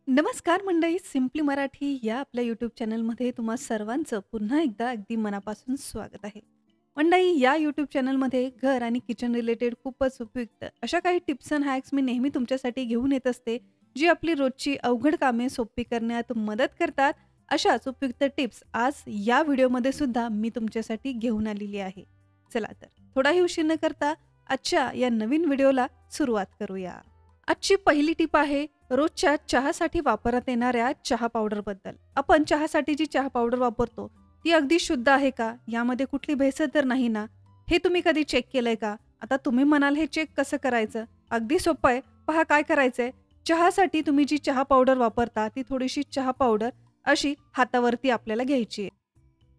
नमस्कार मंडळी, सिम्पली मराठी या आपल्या यूट्यूब चॅनलमध्ये तुम्हा सर्वांचं पुन्हा एकदा अगदी मनापासून स्वागत आहे. मंडळी, या यूट्यूब चॅनलमध्ये घर आणि किचन रिलेटेड खूपच उपयुक्त अशा काही टिप्स अँड हॅक्स मी नेहमी तुमच्यासाठी घेऊन येत असते, जी आपली रोजची अवघड कामे सोपी करण्यात मदत करतात. अशाच उपयुक्त टिप्स आज या व्हिडिओमध्ये सुद्धा मी तुमच्यासाठी घेऊन आलेली आहे. चला तर थोडाही उशीर न करता आजच्या या नवीन व्हिडिओला सुरुवात करूया. आजची पहिली टिप आहे रोजच्या चहासाठी वापरण्यात येणाऱ्या चहा पावडरबद्दल. आपण चहासाठी जी चहा पावडर वापरतो ती अगदी शुद्ध आहे का? यामध्ये कुठली भेसळ तर नाही ना? हे तुम्ही कधी चेक केलंय का? आता तुम्ही म्हणाल हे चेक कसं करायचं? अगदी सोपं आहे. पहा काय करायचंय. चहासाठी तुम्ही जी चहा पावडर वापरता ती थोडीशी चहा पावडर अशी हातावरती आपल्याला घ्यायची आहे.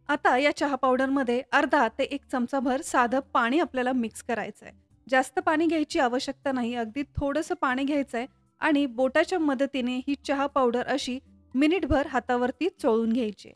आता या चहा पावडरमध्ये अर्धा ते 1 चमचाभर साधं पाणी आपल्याला मिक्स करायचं आहे. जास्त पाणी घ्यायची आवश्यकता नाही. अगदी थोडंसं पाणी घ्यायचंय आणि बोटाच्या मदतीने ही चहा पावडर अशी मिनिटभर हातावरती चोळून घ्यायची.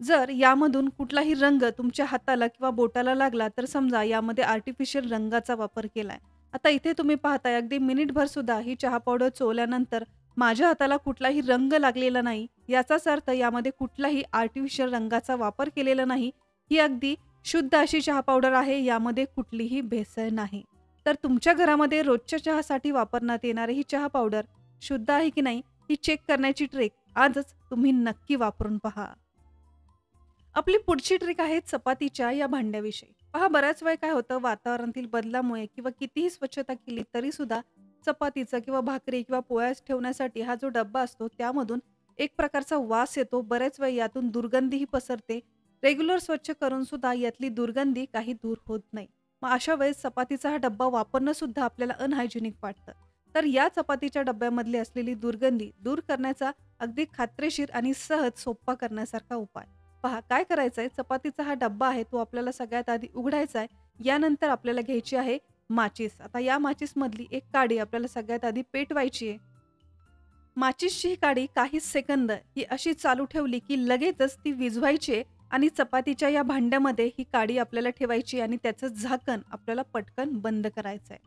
जर यामधून कुठलाही रंग तुमच्या हाताला किंवा बोटाला लागला तर समजा यामध्ये आर्टिफिशियल रंगाचा वापर केलाय. आता इथे तुम्ही पाहताय अगदी मिनिटभर सुद्धा ही चहा पावडर चोळल्यानंतर माझ्या हाताला कुठलाही रंग लागलेला नाही. याचाच अर्थ यामध्ये कुठलाही आर्टिफिशियल रंगाचा वापर केलेला नाही. ही अगदी शुद्ध अशी चहा पावडर आहे. यामध्ये कुठलीही भेसळ नाही. तर तुमच्या घरामध्ये रोजच्या चहासाठी वापरण्यात येणारी ही चहा पावडर शुद्ध आहे की नाही ही चेक करण्याची ट्रिक आजच तुम्ही नक्की वापरून पहा. आपली पुढची ट्रिक आहे चपातीच्या या भांड्याविषयी. पहा बऱ्याच वेळ काय होतं वातावरणातील बदलामुळे किंवा कितीही स्वच्छता केली तरी सुद्धा चपातीचा किंवा भाकरी किंवा पोळ्या ठेवण्यासाठी हा जो डब्बा असतो त्यामधून एक प्रकारचा वास येतो. बरेच वेळ यातून दुर्गंधीही पसरते. रेग्युलर स्वच्छ करून सुद्धा यातली दुर्गंधी काही दूर होत नाही. मग अशा वेळेस चपातीचा हा डब्बा वापरणं सुद्धा आपल्याला अनहायजेनिक वाटतं. तर या चपातीच्या डब्यामधली असलेली दुर्गंधी दूर करण्याचा अगदी खात्रीशीर आणि सहज सोप्पा करण्यासारखा उपाय. पहा काय करायचंय. चपातीचा हा डब्बा आहे तो आपल्याला सगळ्यात आधी उघडायचा आहे. यानंतर आपल्याला घ्यायची आहे माचीस. आता या माचीसमधली एक काडी आपल्याला सगळ्यात आधी पेटवायची आहे. माचीसची ही काडी काही सेकंद ही अशी चालू ठेवली की लगेचच ती विझवायची आहे आणि चपातीच्या या भांड्यामध्ये ही काडी आपल्याला ठेवायची आणि त्याचं झाकण आपल्याला पटकन बंद करायचं आहे.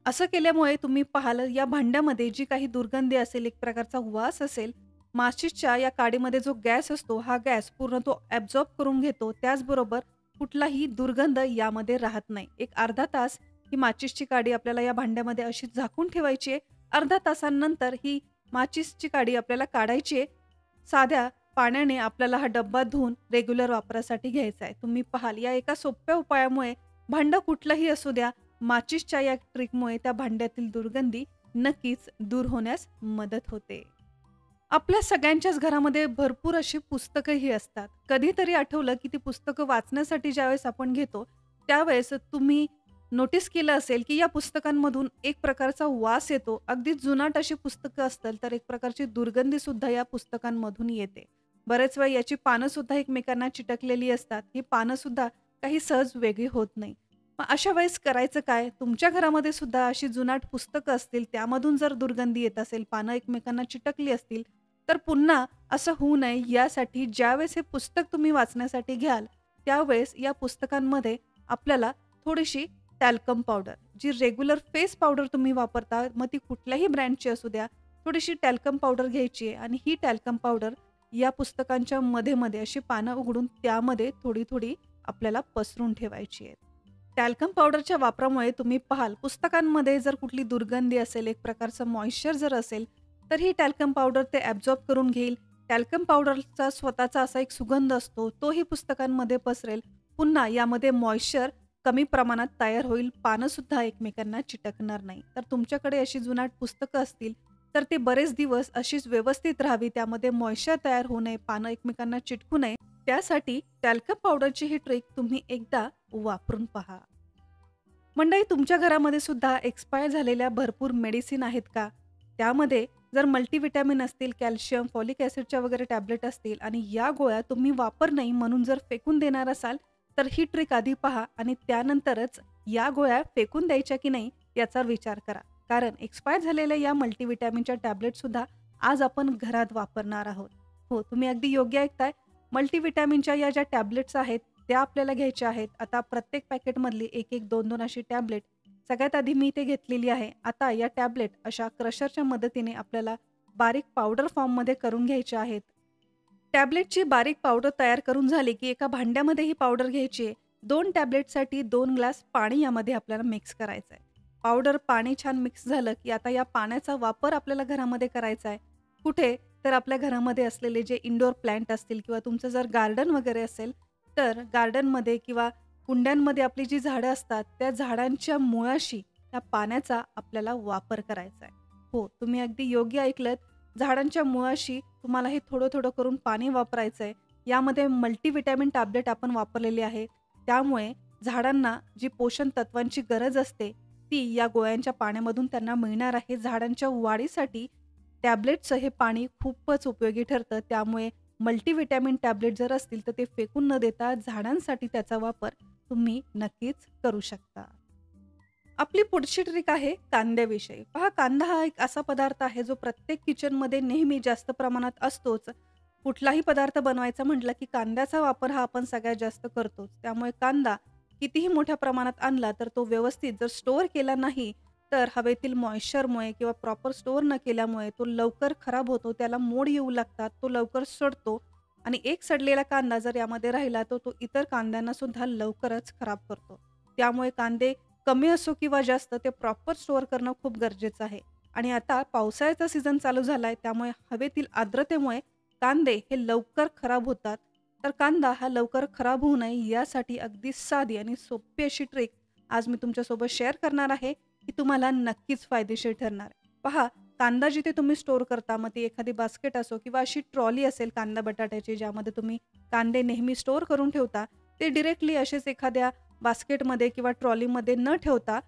असं केल्यामुळे तुम्ही पाहाल या भांड्यामध्ये जी काही दुर्गंधी असेल, एक प्रकारचा वास असेल, माचीसच्या या काडीमध्ये जो गॅस असतो, हा गॅस पूर्ण तो ॲब्झॉर्ब करून घेतो. त्याचबरोबर कुठलाही दुर्गंध यामध्ये राहत नाही. एक अर्धा तास ही माचीसची काडी आपल्याला या भांड्यामध्ये अशी झाकून ठेवायची आहे. अर्ध्या तासानंतर ही माचीसची काडी आपल्याला काढायची आहे. साध्या पाण्याने आपल्याला हा डब्बा धुवून रेग्युलर वापरासाठी घ्यायचा आहे. तुम्ही पाहाल या एका सोप्या उपायामुळे भांडं कुठलंही असू द्या, माचीसच्या या ट्रिकमुळे त्या भांड्यातील दुर्गंधी नक्कीच दूर होण्यास मदत होते. आपल्या सगळ्यांच्याच घरामध्ये भरपूर अशी पुस्तकंही असतात. कधीतरी आठवलं की ती पुस्तकं वाचण्यासाठी ज्यावेळेस आपण घेतो, त्यावेळेस तुम्ही नोटीस केलं असेल की या पुस्तकांमधून एक प्रकारचा वास येतो. अगदी जुनाट अशी पुस्तकं असतील, तर एक प्रकारची दुर्गंधीसुद्धा या पुस्तकांमधून येते. बरेच वेळ याची पानंसुद्धा एकमेकांना चिटकलेली असतात. ही पानंसुद्धा काही सहज वेगळी होत नाही. मग अशा वेळेस करायचं काय? तुमच्या घरामध्ये सुद्धा अशी जुनाट पुस्तकं असतील, त्यामधून जर दुर्गंधी येत असेल, पानं एकमेकांना चिटकली असतील, तर पुन्हा असं होऊ नये यासाठी ज्यावेळेस हे पुस्तक तुम्ही वाचण्यासाठी घ्याल, त्यावेळेस या पुस्तकांमध्ये आपल्याला थोडीशी टॅल्कम पावडर, जी रेग्युलर फेस पावडर तुम्ही वापरता, मग ती कुठल्याही ब्रँडची असू द्या, थोडीशी टॅल्कम पावडर घ्यायची आहे आणि ही टॅल्कम पावडर या पुस्तकांच्या मध्ये-मध्ये अशी पानं उघडून त्यामध्ये थोडी-थोडी आपल्याला पसरून ठेवायची आहे. टॅल्कम पावडरच्या वापरामुळे तुम्ही पाहाल पुस्तकांमध्ये जर कुठली दुर्गंधी असेल, एक प्रकारचं मॉइश्चर जर असेल, तर ही टॅल्कम पावडर ते ॲब्झॉर्ब करून घेईल. टॅल्कम पावडरचा स्वतःचा असा एक सुगंध असतो, तोही पुस्तकांमध्ये पसरेल. पुन्हा यामध्ये मॉइश्चर कमी प्रमाणात तयार होईल. पानंसुद्धा एकमेकांना चिटकणार नाही. तर तुमच्याकडे अशी जुनाट पुस्तकं असतील, तर ते बरेच दिवस अशीच व्यवस्थित राहावी, त्यामध्ये मॉइश्चर तयार होऊ नये, पानं एकमेकांना चिटकू नये, त्यासाठी टॅल्कम पावडरची ही ट्रिक तुम्ही एकदा वापरून पहा. मंडळी, तुमच्या घरामध्ये सुद्धा एक्सपायर झालेल्या भरपूर मेडिसिन आहेत का? त्यामध्ये जर मल्टीव्हिटॅमिन असतील, कॅल्शियम, फॉलिक ॲसिडच्या वगैरे टॅबलेट असतील आणि या गोळ्या तुम्ही वापर नाही म्हणून जर फेकून देणार असाल, तर ही ट्रिक आधी पहा आणि त्यानंतरच या गोळ्या फेकून द्यायच्या की नाही याचा विचार करा. कारण एक्सपायर झालेल्या या मल्टीव्हिटॅमिनच्या टॅबलेटसुद्धा आज आपण घरात वापरणार आहोत. हो, तुम्ही अगदी योग्य ऐकताय. मल्टीव्हिटॅमिनच्या या ज्या टॅबलेट्स आहेत, त्या आपल्याला घ्यायच्या आहेत. आता प्रत्येक पॅकेटमधली 1-1, 2-2 अशी टॅबलेट सगळ्यात आधी मी इथे घेतलेली आहे. आता या टॅबलेट अशा क्रशरच्या मदतीने आपल्याला बारीक पावडर फॉर्ममध्ये करून घ्यायच्या आहेत. टॅबलेटची बारीक पावडर तयार करून झाली, की एका भांड्यामध्ये ही पावडर घ्यायची आहे. 2 टॅबलेटसाठी 2 ग्लास पाणी यामध्ये आपल्याला मिक्स करायचं आहे. पावडर, पाणी छान मिक्स झालं, की आता या पाण्याचा वापर आपल्याला घरामध्ये करायचा आहे. कुठे? तर आपल्या घरामध्ये असलेले जे इनडोअर प्लांट असतील किंवा तुमचं जर गार्डन वगैरे असेल, तर गार्डनमध्ये किंवा कुंड्यांमध्ये आपली जी झाडं असतात, त्या झाडांच्या मुळाशी त्या पाण्याचा आपल्याला वापर करायचा आहे. हो, तुम्ही अगदी योग्य ऐकलत. झाडांच्या मुळाशी तुम्हाला हे थोडं-थोडं करून पाणी वापरायचं आहे. यामध्ये मल्टीव्हिटॅमिन टॅबलेट आपण वापरलेले आहे. त्यामुळे झाडांना जी पोषण तत्वांची गरज असते, ती या गोळ्यांच्या पाण्यामधून त्यांना मिळणार आहे. झाडांच्या वाढीसाठी टॅबलेटचं हे पाणी खूपच उपयोगी ठरतं. त्यामुळे मल्टीव्हिटॅमिन टॅबलेट जर असतील, तर ते फेकून न देता झाडांसाठी त्याचा वापर तुम्ही नक्कीच करू शकता. आपली पुढची ट्रिक आहे कांद्याविषयी. पहा, कांदा हा एक असा पदार्थ आहे जो प्रत्येक किचनमध्ये नेहमी जास्त प्रमाणात असतोच. कुठलाही पदार्थ बनवायचा म्हटलं की कांद्याचा वापर हा आपण सगळ्यात जास्त करतोच. त्यामुळे कांदा कितीही मोठ्या प्रमाणात आणला तर तो व्यवस्थित जर स्टोअर केला नाही, तर हवेतील मॉइश्चरमुळे किंवा प्रॉपर स्टोअर न केल्यामुळे तो लवकर खराब होतो. त्याला मोड येऊ लागतात. तो लवकर सडतो आणि एक सडलेला कांदा जर यामध्ये राहिला तर तो इतर कांद्यांना सुद्धा लवकरच खराब करतो. त्यामुळे कांदे कमी असो किंवा जास्त ते प्रॉपर स्टोअर करणं खूप गरजेचं आहे. आणि आता पावसाळ्याचा सीझन चालू झालाय, त्यामुळे हवेतील आर्द्रतेमुळे कांदे हे लवकर खराब होतात. तर कांदा हा लवकर खराब होऊ नये यासाठी अगदी साधी आणि सोपी अशी ट्रिक आज मी तुमच्यासोबत शेअर करणार आहे, की तुम्हाला नक्कीच फायदेशीर ठरणार आहे. पहा, कांदा जिथे तुम्ही स्टोअर करता, मग ती एखादी बास्केट असो किंवा अशी ट्रॉली असेल कांदा बटाट्याची, ज्यामध्ये तुम्ही कांदे नेहमी स्टोअर करून ठेवता, ते डायरेक्टली असेच एखाद्या बास्केटमध्ये किंवा ट्रॉलीमध्ये न ठेवता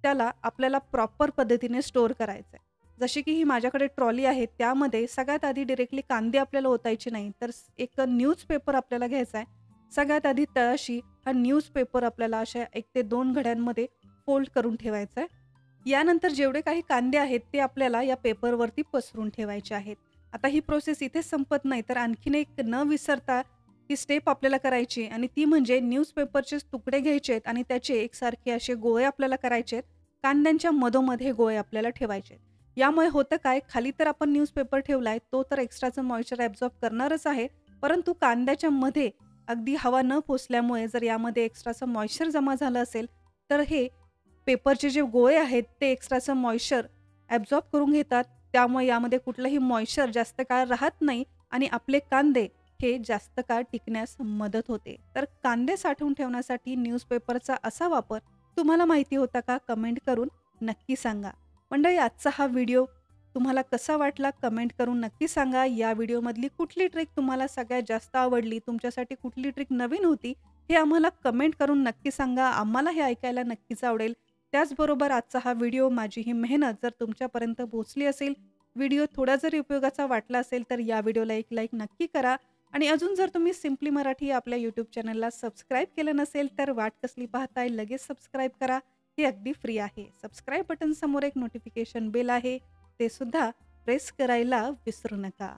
त्याला आपल्याला प्रॉपर पद्धतीने स्टोअर करायचं आहे. जशी की ही माझ्याकडे ट्रॉली आहे, त्यामध्ये सगळ्यात आधी डायरेक्टली कांदे आपल्याला ओतायचे नाही, तर एक न्यूजपेपर आपल्याला घ्यायचा आहे. सगळ्यात आधी तळाशी हा न्यूजपेपर आपल्याला अशा 1 ते 2 घड्यांमध्ये फोल्ड करून ठेवायचा आहे. यानंतर जेवढे काही कांदे आहेत ते आपल्याला या पेपरवरती पसरून ठेवायचे आहेत. आता ही प्रोसेस इथेच संपत नाही, तर आणखीन एक न विसरता ही स्टेप आपल्याला करायची आणि ती म्हणजे न्यूजपेपरचे तुकडे घ्यायचे आहेत आणि त्याचे एकसारखे असे गोळे आपल्याला करायचे आहेत. कांद्यांच्या मधोमध गोळे आपल्याला ठेवायचे आहेत. यामुळे होतं काय, खाली तर आपण न्यूजपेपर ठेवलाय, तो तर एक्स्ट्राचं मॉइश्चर ॲब्झॉर्ब करणारच आहे, परंतु कांद्याच्या मध्ये अगदी हवा न पोचल्यामुळे जर यामध्ये एक्स्ट्राचं मॉइश्चर जमा झालं असेल, तर हे पेपरचे जे गोळे आहेत ते एक्स्ट्राचं मॉइश्चर ॲब्झॉर्ब करून घेतात. त्यामुळे यामध्ये कुठलंही मॉइश्चर जास्त काळ राहत नाही आणि आपले कांदे हे जास्त काळ टिकण्यास मदत होते. तर कांदे साठवून ठेवण्यासाठी न्यूजपेपरचा असा वापर तुम्हाला माहिती होता का? कमेंट करून नक्की सांगा. मंडळी, आजचा हा व्हिडिओ तुम्हाला कसा वाटला कमेंट करून नक्की सांगा. या व्हिडिओमधली कुठली ट्रिक तुम्हाला सगळ्यात जास्त आवडली, तुमच्यासाठी कुठली ट्रिक नवीन होती, हे आम्हाला कमेंट करून नक्की सांगा. आम्हाला हे ऐकायला नक्कीच आवडेल. त्याचबरोबर आजचा हा व्हिडिओ, माझी ही मेहनत जर तुमच्यापर्यंत पोहोचली असेल, व्हिडिओ थोडा जरी उपयोगाचा वाटला असेल, तर या व्हिडिओला एक लाईक नक्की करा. आणि अजून जर तुम्ही सिम्पली मराठी आपल्या यूट्यूब चॅनलला सबस्क्राईब केलं नसेल, तर वाट कसली पाहताय, लगेच सबस्क्राईब करा. हे अगदी फ्री आहे. सबस्क्राईब बटन समोर एक नोटिफिकेशन बेल आहे, ते सुद्धा प्रेस करायला विसरू नका.